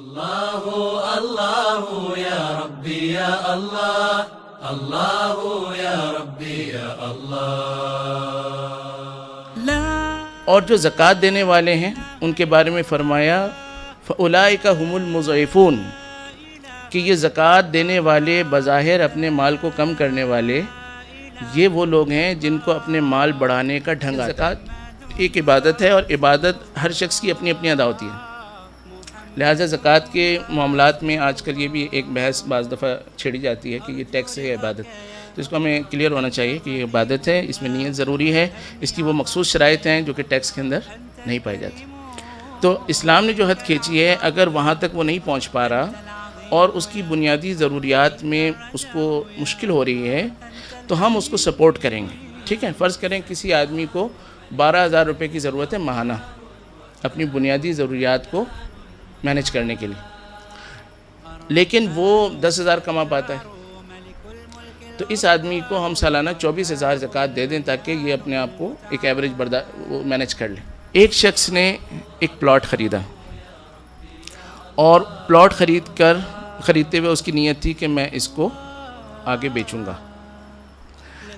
اللہ اللہ یا ربی یا اللہ، اللہ یا ربی یا اللہ۔ اور جو زکوٰۃ دینے والے ہیں ان کے بارے میں فرمایا فَأُولَئِكَ هُمُ الْمُضْعِفُونَ کہ یہ زکوٰۃ دینے والے بظاہر اپنے مال کو کم کرنے والے یہ وہ لوگ ہیں جن کو اپنے مال بڑھانے کا ڈھنگ آتا ہے۔ زکوٰۃ ایک عبادت ہے اور عبادت ہر شخص کی اپنی اپنی ادا ہوتی ہے، لہٰذا زکوٰۃ کے معاملات میں آج کل یہ بھی ایک بحث بعض دفعہ چھیڑی جاتی ہے کہ یہ ٹیکس ہے یا عبادت، تو اس کو ہمیں کلیئر ہونا چاہیے کہ یہ عبادت ہے، اس میں نیت ضروری ہے، اس کی وہ مخصوص شرائط ہیں جو کہ ٹیکس کے اندر نہیں پائی جاتی۔ تو اسلام نے جو حد کھینچی ہے اگر وہاں تک وہ نہیں پہنچ پا رہا اور اس کی بنیادی ضروریات میں اس کو مشکل ہو رہی ہے تو ہم اس کو سپورٹ کریں گے، ٹھیک ہے۔ فرض کریں کسی آدمی کو 12,000 روپے کی ضرورت ہے ماہانہ اپنی بنیادی ضروریات کو مینیج کرنے کے لیے، لیکن وہ 10,000 کما پاتا ہے، تو اس آدمی کو ہم سالانہ 24,000 زکوٰۃ دے دیں تاکہ یہ اپنے آپ کو ایک ایوریج مینیج کر لے۔ ایک شخص نے ایک پلاٹ خریدا اور پلاٹ خریدتے ہوئے اس کی نیت تھی کہ میں اس کو آگے بیچوں گا،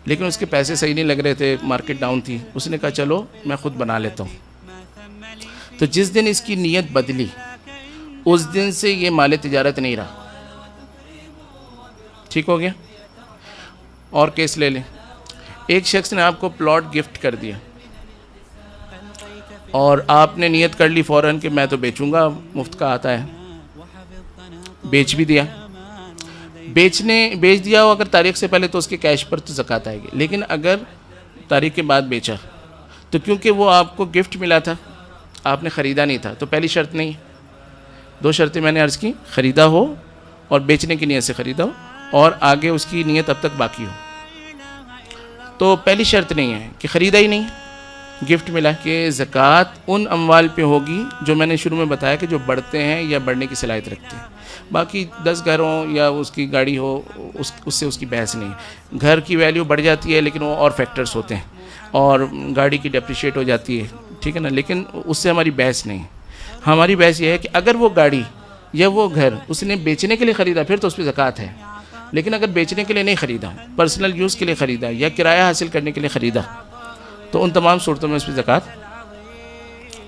لیکن اس کے پیسے صحیح نہیں لگ رہے تھے، مارکیٹ ڈاؤن تھی، اس نے کہا چلو میں خود بنا لیتا ہوں۔ تو جس دن اس کی نیت بدلی اس دن سے یہ مال تجارت نہیں رہا، ٹھیک ہو گیا۔ اور کیس لے لیں، ایک شخص نے آپ کو پلاٹ گفٹ کر دیا اور آپ نے نیت کر لی فوراً کہ میں تو بیچوں گا، مفت کا آتا ہے، بیچ بھی دیا۔ بیچ دیا ہو اگر تاریخ سے پہلے تو اس کے کیش پر تو زکوٰۃ آئے گی، لیکن اگر تاریخ کے بعد بیچا تو کیونکہ وہ آپ کو گفٹ ملا تھا آپ نے خریدا نہیں تھا، تو پہلی شرط نہیں، 2 شرطیں میں نے عرض کی، خریدا ہو اور بیچنے کی نیت سے خریدا ہو اور آگے اس کی نیت اب تک باقی ہو۔ تو پہلی شرط نہیں ہے کہ خریدا ہی نہیں، گفٹ ملا، کہ زکوٰۃ ان اموال پہ ہوگی جو میں نے شروع میں بتایا کہ جو بڑھتے ہیں یا بڑھنے کی صلاحیت رکھتے ہیں۔ باقی 10 گھر ہوں یا اس کی گاڑی ہو اس سے اس کی بحث نہیں ہے۔ گھر کی ویلیو بڑھ جاتی ہے لیکن وہ اور فیکٹرز ہوتے ہیں، اور گاڑی کی ڈیپریشیٹ ہو جاتی ہے، ٹھیک ہے نا، لیکن اس سے ہماری بحث نہیں ہے۔ ہماری بحث یہ ہے کہ اگر وہ گاڑی یا وہ گھر اس نے بیچنے کے لیے خریدا پھر تو اس پہ زکوٰۃ ہے، لیکن اگر بیچنے کے لیے نہیں خریدا، پرسنل یوز کے لیے خریدا یا کرایہ حاصل کرنے کے لیے خریدا تو ان تمام صورتوں میں اس پہ زکوٰۃ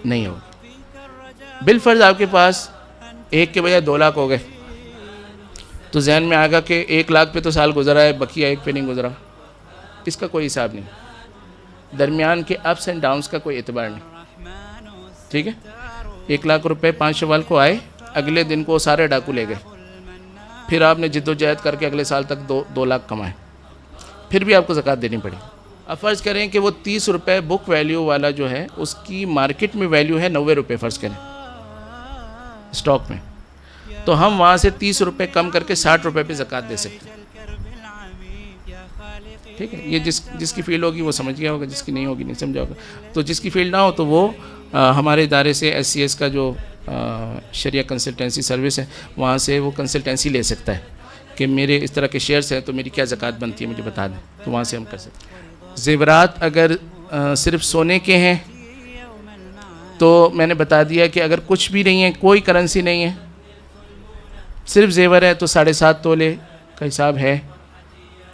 نہیں ہوگی۔ بالفرض آپ کے پاس 1 کے بجائے 2 لاکھ ہو گئے تو ذہن میں آگا کہ 1 لاکھ پہ تو سال گزرا ہے، بقیہ 1 پہ نہیں گزرا، اس کا کوئی حساب نہیں، درمیان کے اپس اینڈ ڈاؤنس کا کوئی اعتبار نہیں، ٹھیک ہے۔ 1 لاکھ روپے 5 شوال کو آئے، اگلے دن کو سارے ڈاکو لے گئے، پھر آپ نے جد و جہد کر کے اگلے سال تک 2 لاکھ کمائے، پھر بھی آپ کو زکوٰۃ دینی پڑی۔ اب فرض کریں کہ وہ 30 روپے بک ویلیو والا جو ہے اس کی مارکیٹ میں ویلیو ہے 90 روپے فرض کریں اسٹاک میں، تو ہم وہاں سے 30 روپے کم کر کے 60 روپے پہ زکوٰۃ دے سکتے ہیں، ٹھیک ہے۔ یہ جس کی فیلڈ ہوگی وہ سمجھ گیا ہوگا، جس کی نہیں ہوگی نہیں سمجھا ہوگا۔ تو جس کی فیلڈ نہ ہو تو وہ ہمارے ادارے سے SCS کا جو شریعہ کنسلٹنسی سروس ہے وہاں سے وہ کنسلٹنسی لے سکتا ہے کہ میرے اس طرح کے شیئرز ہیں تو میری کیا زکوٰۃ بنتی ہے مجھے بتا دیں، تو وہاں سے ہم کر سکتے ہیں۔ زیورات اگر صرف سونے کے ہیں تو میں نے بتا دیا کہ اگر کچھ بھی نہیں ہے، کوئی کرنسی نہیں ہے، صرف زیور ہے تو 7.5 تولے کا حساب ہے،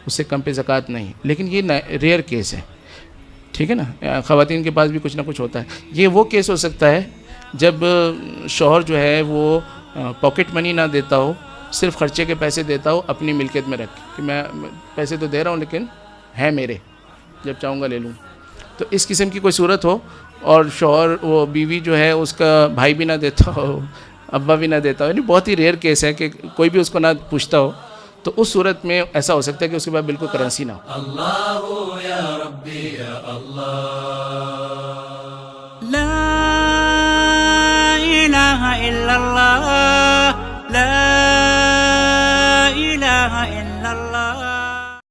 اس سے کم پہ زکوٰۃ نہیں، لیکن یہ ریئر کیس ہے، ٹھیک ہے نا۔ خواتین کے پاس بھی کچھ نہ کچھ ہوتا ہے، یہ وہ کیس ہو سکتا ہے جب شوہر جو ہے وہ پاکٹ منی نہ دیتا ہو، صرف خرچے کے پیسے دیتا ہو اپنی ملکیت میں رکھ کہ میں پیسے تو دے رہا ہوں لیکن ہے میرے، جب چاہوں گا لے لوں۔ تو اس قسم کی کوئی صورت ہو اور شوہر وہ بیوی جو ہے اس کا بھائی بھی نہ دیتا ہو، ابا بھی نہ دیتا ہو، یعنی بہت ہی ریئر کیس ہے کہ کوئی بھی اس کو نہ پوچھتا ہو، تو اس صورت میں ایسا ہو سکتا ہے کہ اس کے بعد بالکل کرنسی نہ ہو۔ اللہ یا ربی یا اللہ، لا الہ الا اللہ، لا الہ الا